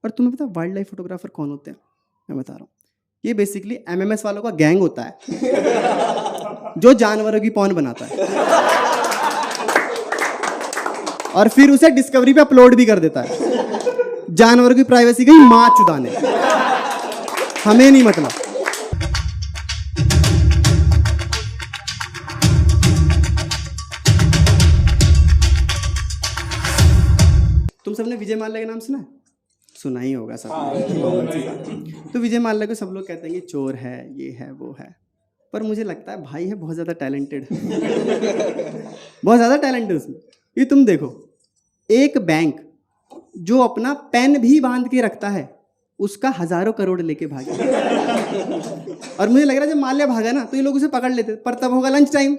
और तुम्हें पता वाइल्ड लाइफ फोटोग्राफर कौन होते हैं? मैं बता रहा हूँ, ये बेसिकली एमएमएस वालों का गैंग होता है जो जानवरों की पॉर्न बनाता है और फिर उसे डिस्कवरी पे अपलोड भी कर देता है। जानवरों की प्राइवेसी गई माँ चुदाने, हमें नहीं मतलब। तुम सबने विजय माल्या का नाम सुना है? सुना ही होगा सब। तो विजय माल्या को सब लोग कहते हैं कि चोर है, ये है, वो है, पर मुझे लगता है भाई है बहुत ज़्यादा टैलेंटेड बहुत ज़्यादा टैलेंट है उसमें। ये तुम देखो, एक बैंक जो अपना पेन भी बांध के रखता है उसका हजारों करोड़ लेके भागे और मुझे लग रहा है जब माल्या भागा ना तो ये लोग उसे पकड़ लेते, पर तब होगा लंच टाइम।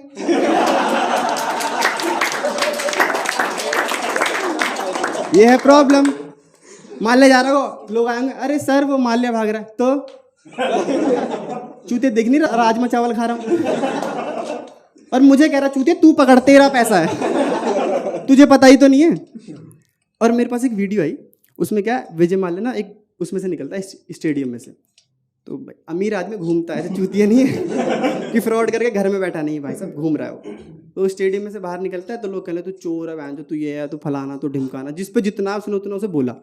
ये है प्रॉब्लम। माल्या जा रहा हो, लोग आएंगे, अरे सर वो माल्या भाग रहा है, तो चूते देख नहीं रहा राजमा चावल खा रहा हूं, और मुझे कह रहा चूते तू पकड़, तेरा पैसा है, तुझे पता ही तो नहीं है। और मेरे पास एक वीडियो आई, उसमें क्या विजय माल्या ना एक उसमें से निकलता है स्टेडियम में से, तो अमीर आदमी घूमता है, चूतिया नहीं है कि फ्रॉड करके घर में बैठा नहीं, भाई साहब घूम रहा है वो। तो स्टेडियम में से बाहर निकलता है तो लोग कहते तू चोर है, बहन जो तू ये है, तू फलाना, तू ढिमकाना, जिस पे जितना सुनो उतना उसे बोला।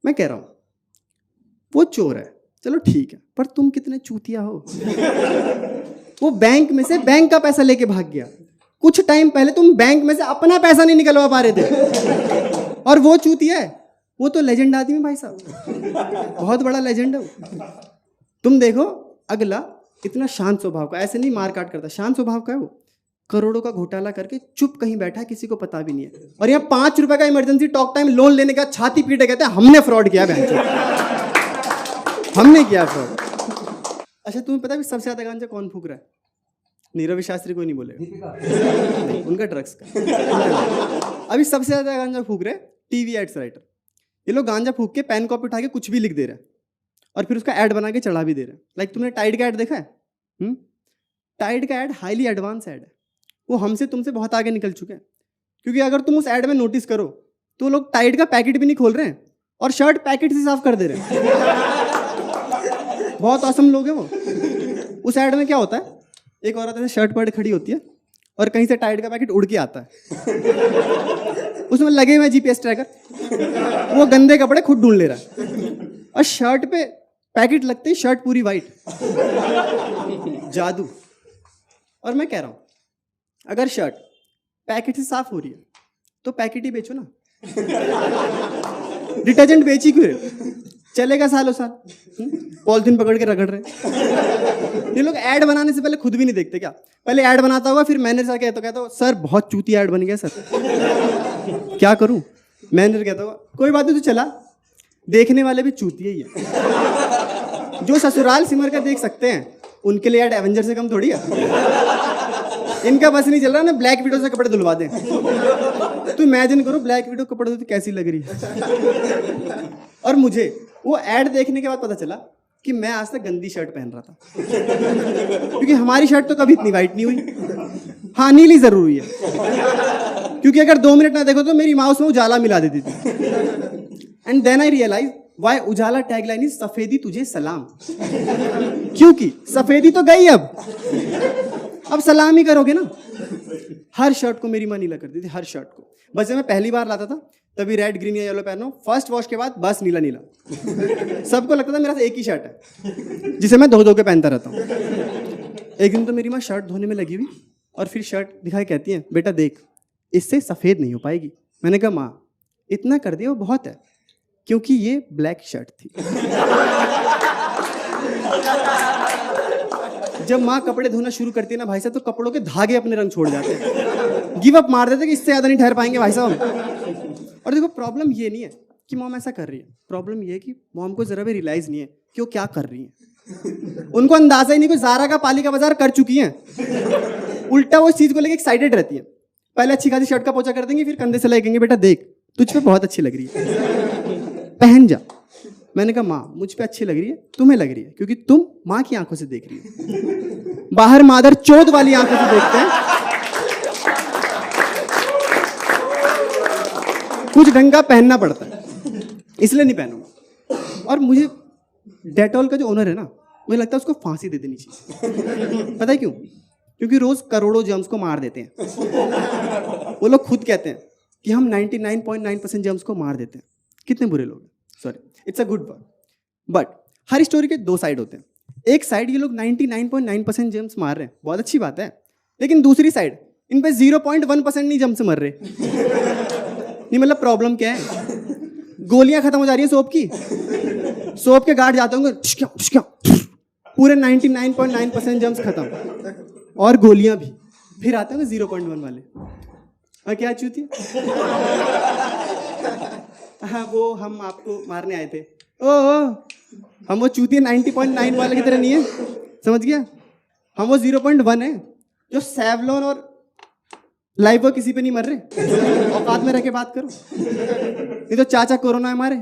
मैं कह रहा हूँ वो चोर है, चलो ठीक है, पर तुम कितने चूतिया हो। वो बैंक में से बैंक का पैसा लेके भाग गया, कुछ टाइम पहले तुम बैंक में से अपना पैसा नहीं निकलवा पा रहे थे, और वो चूतिया है, वो तो लेजेंड आदमी भाई साहब, बहुत बड़ा लेजेंड है वो। तुम देखो अगला इतना शांत स्वभाव का, ऐसे नहीं मार काट करता, शांत स्वभाव का है वो, करोड़ों का घोटाला करके चुप कहीं बैठा है, किसी को पता भी नहीं है, और यहाँ 5 रुपए का इमरजेंसी टॉक टाइम लोन लेने का छाती पीटे कहते हैं हमने फ्रॉड किया, हमने किया फ्रॉड। अच्छा तुम्हें पता है सबसे ज्यादा गांजा कौन फूक रहा है? नीरव शास्त्री कोई नहीं बोलेगा, उनका ड्रग्स का। अभी सबसे ज्यादा गांजा फूक रहे टीवी एड्स राइटर। ये लोग गांजा फूक के पेन कॉपी उठा के कुछ भी लिख दे रहे हैं और फिर उसका ऐड बना के चढ़ा भी दे रहे हैं। लाइक तुमने टाइड का ऐड देखा है? टाइड का ऐड हाईली एडवांस ऐड है, वो हमसे तुमसे बहुत आगे निकल चुके हैं, क्योंकि अगर तुम उस ऐड में नोटिस करो तो लोग टाइड का पैकेट भी नहीं खोल रहे हैं और शर्ट पैकेट से साफ कर दे रहे हैं। बहुत औसम लोग हैं वो। उस ऐड में क्या होता है, एक औरत ऐसे शर्ट पहन खड़ी होती है और कहीं से टाइड का पैकेट उड़ के आता है, उसमें लगे हुए जीपीएस ट्रैकर, वो गंदे कपड़े खुद ढूंढ ले रहा है और शर्ट पे पैकेट लगते ही शर्ट पूरी वाइट, जादू। और मैं कह रहा हूं अगर शर्ट पैकेट से साफ हो रही है तो पैकेट ही बेचो ना, डिटर्जेंट बेची क्यों रहे? चलेगा सालों साल, पॉलिथीन पकड़ के रगड़ रहे। ये लोग ऐड बनाने से पहले खुद भी नहीं देखते क्या? पहले ऐड बनाता होगा, फिर मैनेजर आके तो कहता हो सर बहुत चूतिया ऐड बन गया सर, क्या करूं? मैनेजर कहता होगा कोई बात नहीं, तो चला। देखने वाले भी चूतिया ही है। जो ससुराल सिमर का देख सकते हैं उनके लिए ऐड एवेंजर से कम थोड़ी है। इनका बस नहीं चल रहा ना ब्लैक विडो से कपड़े धुलवा दें। तो इमेजिन करो ब्लैक विडो कपड़े धोती कैसी लग रही है। और मुझे वो ऐड देखने के बाद पता चला कि मैं आज तक गंदी शर्ट पहन रहा था, क्योंकि हमारी शर्ट तो कभी इतनी वाइट नहीं हुई। हाँ नीली जरूर हुई है, क्योंकि अगर 2 मिनट ना देखो तो मेरी माँ उसमें उजाला मिला देती थी। And then I realise why Ujala tagline is सफेदी तुझे सलाम, क्योंकि सफेदी तो गई, अब सलाम ही करोगे ना। हर शर्ट को मेरी माँ नीला करती थी, हर शर्ट को। बस जब मैं पहली बार लाता था तभी रेड ग्रीन या येलो पहनो, फर्स्ट वॉश के बाद बस नीला नीला। सबको लगता था मेरा एक ही शर्ट है जिसे मैं धो के पहनता रहता हूँ। एक दिन तो मेरी माँ शर्ट धोने में लगी हुई और फिर शर्ट दिखाई कहती है बेटा देख इससे सफेद नहीं हो पाएगी। मैंने कहा माँ इतना कर दिया वो बहुत है, क्योंकि ये ब्लैक शर्ट थी। जब माँ कपड़े धोना शुरू करती है ना भाई साहब, तो कपड़ों के धागे अपने रंग छोड़ जाते हैं, गिव अप मार देते कि इससे ज्यादा नहीं ठहर पाएंगे भाई साहब। और देखो प्रॉब्लम ये नहीं है कि मॉम ऐसा कर रही है, प्रॉब्लम ये है कि मॉम को जरा भी रियलाइज नहीं है कि वो क्या कर रही है। उनको अंदाजा ही नहीं कि ज़ारा का पालिका बाजार कर चुकी हैं। उल्टा वो इस चीज को लेकर एक्साइटेड रहती है। पहले अच्छी खासी शर्ट का पोछा कर देंगे, फिर कंधे से लगेंगे बेटा देख तुझ पे बहुत अच्छी लग रही है, पहन जा। मैंने कहा माँ मुझ पे अच्छी लग रही है, तुम्हें लग रही है क्योंकि तुम माँ की आंखों से देख रही हो, बाहर मादर चोद वाली आंखों से देखते हैं। कुछ ढंग का पहनना पड़ता है। इसलिए नहीं पहनूंगा। और मुझे डेटॉल का जो ओनर है ना, मुझे लगता है उसको फांसी दे देनी चाहिए। पता है क्यों? क्योंकि रोज करोड़ों जर्म्स को मार देते हैं। वो लोग खुद कहते हैं कि हम 99.9% जर्म्स को मार देते हैं। कितने बुरे लोग हैं। Sorry, it's a good word. But her story के दो साइड होते हैं। एक साइड ये लोग 99.9% जर्म्स मार रहे हैं, बहुत अच्छी बात है। लेकिन दूसरी साइड इन पे 0.1% नहीं जर्म्स मर रहे। नहीं मतलब प्रॉब्लम क्या है? गोलियां खत्म हो जा रही है सोप की। सोप के गार्ड जाते होंगे, पूरे 99.9% जर्म्स खत्म, और गोलियां भी। फिर आते होंगे 0.1 वाले, और क्या चूती? हाँ, वो हम आपको मारने आए थे। ओ हम वो चूतिया 90.9 वाले की तरह नहीं है, समझ गया? हम वो 0.1 है जो सेवलॉन और लाइव किसी पे नहीं मर रहे। औकात में रह के बात करो, नहीं तो चाचा कोरोना है हमारे।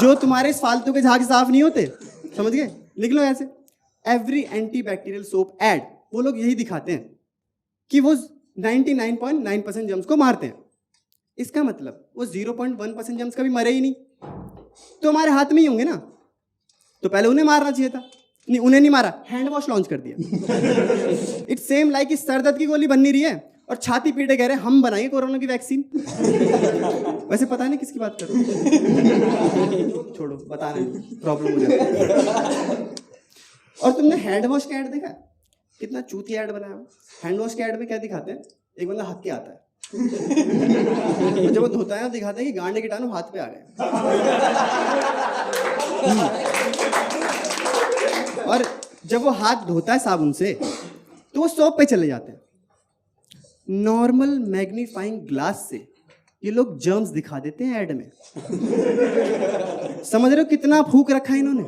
जो तुम्हारे इस फालतू के झाग साफ नहीं होते, समझ गए? लिख लो ऐसे, every anti bacterial soap ad, वो लोग यही दिखाते हैं कि वो 99.9% जर्म्स को मारते हैं। इसका मतलब वो 0.1% जर्म्स कभी मरे ही नहीं, तो हमारे हाथ में ही होंगे ना। तो पहले उन्हें मारना चाहिए था। नहीं, उन्हें नहीं मारा, हैंड वॉश लॉन्च कर दिया। इट्स सेम लाइक सर दर्द की गोली बन नहीं रही है और छाती पीटे कह रहे हैं हम बनाएंगे कोरोना की वैक्सीन। वैसे पता नहीं किसकी बात कर रहे हो। छोड़ो, बता रहे प्रॉब्लम हो जाती। और तुमने हैंड वॉश का ऐड देखा? कितना चूती ऐड बनाया हो। हैंड वॉश के ऐड में क्या दिखाते हैं? एक बंदा हक के आता है, जब वो धोता है दिखाते हैं कि गांडे कीटाणु हाथ पे आ गए। और जब वो हाथ धोता है साबुन से तो वो सोप पे चले जाते हैं। नॉर्मल मैग्नीफाइंग ग्लास से ये लोग जर्म्स दिखा देते हैं ऐड में। समझ रहे हो कितना फूक रखा है इन्होंने?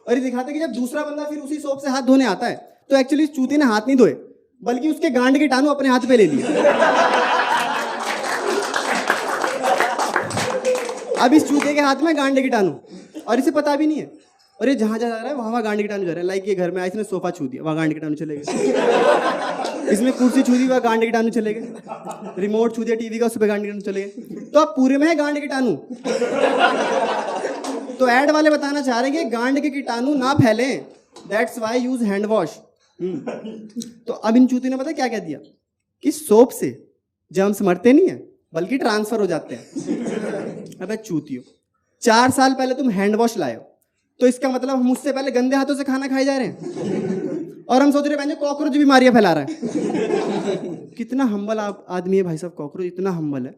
और ये दिखाते हैं कि जब दूसरा बंदा फिर उसी सोप से हाथ धोने आता है तो एक्चुअली चूती ने हाथ नहीं धोए, बल्कि उसके गांड कीटाणु अपने हाथ पे ले लिए। अब इस चूते के हाथ में गांड कीटाणु, और इसे पता भी नहीं है। और ये जहां जा रहा है वहां गांड कीटाणु जा रहा है। लाइक ये घर में आया, इसने सोफा छू दिया, वहां गांड कीटाणु चले गए। इसमें कुर्सी छू दी, वहां गांड कीटाणु चले गए। रिमोट छू दिया टीवी का, उस पर गांड कीटाणु चले गए। तो अब पूरे में है गांड कीटाणु। तो ऐड वाले बताना चाह रहे हैं कि गांड के कीटाणु ना फैलें, that's why use hand wash. तो अब इन चूती ने पता क्या कह दिया कि सोप से जर्म्स मरते नहीं है बल्कि ट्रांसफर हो जाते हैं। अबे चूतियो, 4 साल पहले तुम हैंड वॉश लाए हो, तो इसका मतलब हम मुझसे पहले गंदे हाथों से खाना खाए जा रहे हैं, और हम सोच रहे हैं कॉकरोच बीमारियां फैला रहा है। कितना हम्बल आदमी है भाई साहब, कॉकरोच इतना हम्बल है,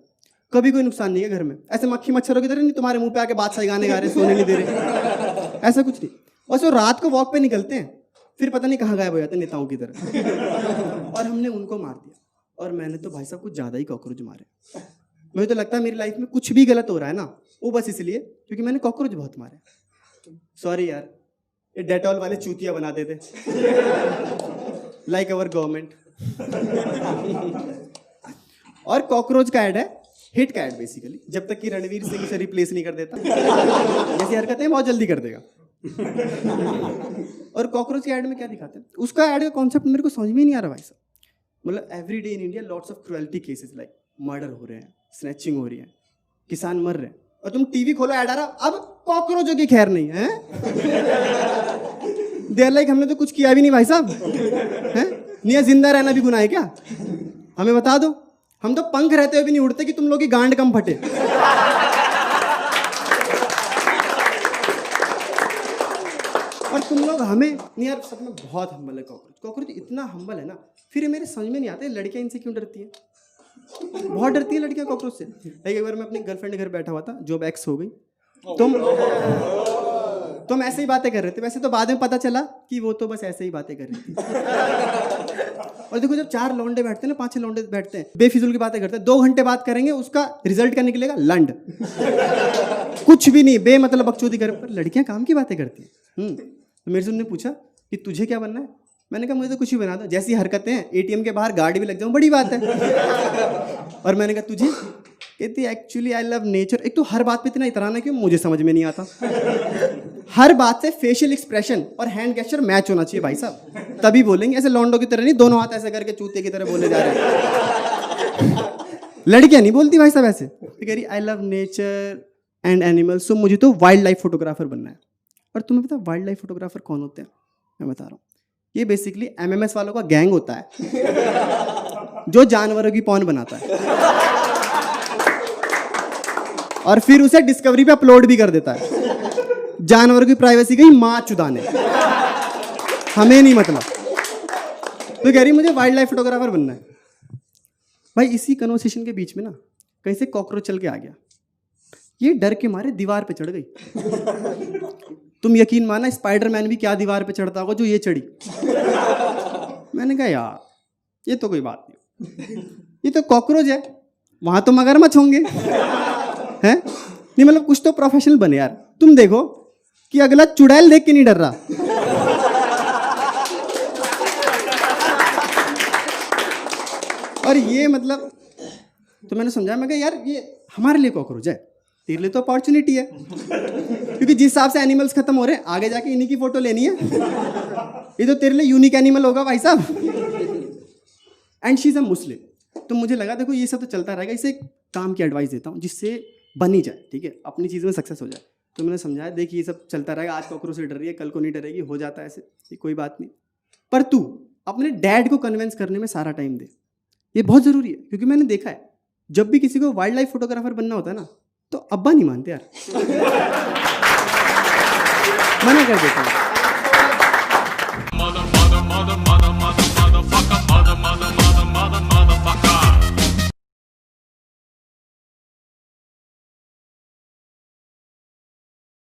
कभी कोई नुकसान नहीं है घर में। ऐसे मक्खी मच्छरों की तरह नहीं तुम्हारे मुंह पे आके बादशाही गाने गा रहे, सोने नहीं दे रहे, ऐसा कुछ नहीं। बस वो रात को वॉक पे निकलते हैं, फिर पता नहीं कहाँ गायब हो जाते हैं नेताओं की तरह। और हमने उनको मार दिया, और मैंने तो भाई साहब कुछ ज्यादा ही कॉकरोच मारे। मुझे तो लगता है मेरी लाइफ में कुछ भी गलत हो रहा है ना, वो बस इसलिए क्योंकि मैंने कॉकरोच बहुत मारे। सॉरी यार, ये डेटॉल वाले चूतिया बनाते थे, लाइक अवर गवर्नमेंट। और कॉकरोच का ऐड है हिट का ऐड बेसिकली, जब तक कि रणवीर सिंह से रिप्लेस नहीं कर देता। जैसी हरकतें बहुत जल्दी कर देगा। और कॉकरोच के ऐड में क्या दिखाते हैं, उसका ऐड का कॉन्सेप्ट मेरे को समझ में नहीं आ रहा भाई साहब। मतलब every day in India lots of cruelty cases, like murder हो रहे हैं, स्नैचिंग हो रही है, किसान मर रहे हैं, और तुम टीवी खोलो ऐड आ रहा, अब कॉकरोचों की खैर नहीं है। देर लाइक हमने तो कुछ किया भी नहीं भाई साहब, हैं? नहीं, जिंदा रहना भी गुनाह है क्या? हमें बता दो, हम तो पंख रहते हुए भी नहीं उड़ते कि तुम लोग की गांड कम फटे। और तुम लोग हमें नहीं यार, सब में बहुत हम्बल है कॉकरोच। कॉकरोच इतना हम्बल है ना, फिर मेरे समझ में नहीं आते लड़कियां इनसे क्यों डरती हैं। बहुत डरती है लड़कियां कॉकरोच से। एक बार मैं अपनी गर्लफ्रेंड के घर बैठा हुआ था, जॉब एक्स हो गई, तुम ऐसे ही बातें कर रहे थे। वैसे तो बाद में पता चला कि वो तो बस ऐसे ही बातें कर रही थी। और देखो, जब 4 लौंडे बैठते हैं ना, 5-6 लौंडे बैठते हैं, बेफिजूल की बातें करते हैं, 2 घंटे बात करेंगे, उसका रिजल्ट क्या निकलेगा? लंड। कुछ भी नहीं, बेमतलब बकचोदी कर। पर लड़कियां काम की बातें करती हैं। तो मेरे से उन्होंने पूछा कि तुझे क्या बनना है? मैंने कहा मुझे तो कुछ भी बना दो, जैसी हरकतें हैं एटीएम के बाहर गार्ड भी लग जाऊं, बड़ी बात है। और मैंने कहा तुझे? कहती एक्चुअली आई लव नेचर। एक तो हर बात पे इतना इतराना क्यों, मुझे समझ में नहीं आता। हर बात से फेशियल एक्सप्रेशन और हैंड गेस्चर मैच होना चाहिए भाई साहब, तभी बोलेंगे। ऐसे लौंडों की तरह नहीं, दोनों हाथ ऐसे करके चूते की तरह बोले जा रहे हैं। लड़कियां नहीं बोलती भाई साहब ऐसे। तो कह रही I love nature and animals, so मुझे तो वाइल्ड लाइफ फोटोग्राफर बनना है। और तुम्हें पता वाइल्ड लाइफ फोटोग्राफर कौन होते हैं? मैं बता रहा हूँ, ये बेसिकली एमएमएस वालों का गैंग होता है जो जानवरों की पॉर्न बनाता है और फिर उसे डिस्कवरी पे अपलोड भी कर देता है। जानवरों की प्राइवेसी गई माँ चुदाने, हमें नहीं मतलब। तो कह रही मुझे वाइल्ड लाइफ फोटोग्राफर बनना है। भाई इसी कन्वर्सेशन के बीच में ना कहीं से कॉकरोच चल के आ गया, ये डर के मारे दीवार पे चढ़ गई। तुम यकीन माना स्पाइडरमैन भी क्या दीवार पे चढ़ता होगा जो ये चढ़ी। मैंने कहा यार ये तो कोई बात नहीं, ये तो कॉकरोच है, वहां तो मगरमच्छ होंगे हैं। नहीं मतलब कुछ तो प्रोफेशनल बने यार। तुम देखो कि अगला चुड़ैल देख के नहीं डर रहा। और ये मतलब तो मैंने समझा, मैं कहा यार ये हमारे लिए कॉकरोच है, तेरे लिए तो अपॉर्चुनिटी है, क्योंकि जिस हिसाब से एनिमल्स खत्म हो रहे हैं आगे जाके इन्हीं की फोटो लेनी है। ये तो तेरे लिए यूनिक एनिमल होगा भाई साहब। एंड शी इज अ मुस्लिम। तो मुझे लगा देखो ये सब तो चलता रहेगा, इसे एक काम की एडवाइस देता हूँ जिससे बन ही जाए, ठीक है, अपनी चीज़ में सक्सेस हो जाए। तो मैंने समझाया देख ये सब चलता रहेगा, आज कॉकरोच से डर रही है कल को नहीं डरेगी, हो जाता है ऐसे, ये कोई बात नहीं। पर तू अपने डैड को कन्विंस करने में सारा टाइम दे, ये बहुत ज़रूरी है। क्योंकि मैंने देखा है जब भी किसी को वाइल्ड लाइफ फोटोग्राफर बनना होता है ना तो अब्बा नहीं मानते यार, मना कर देते हैं।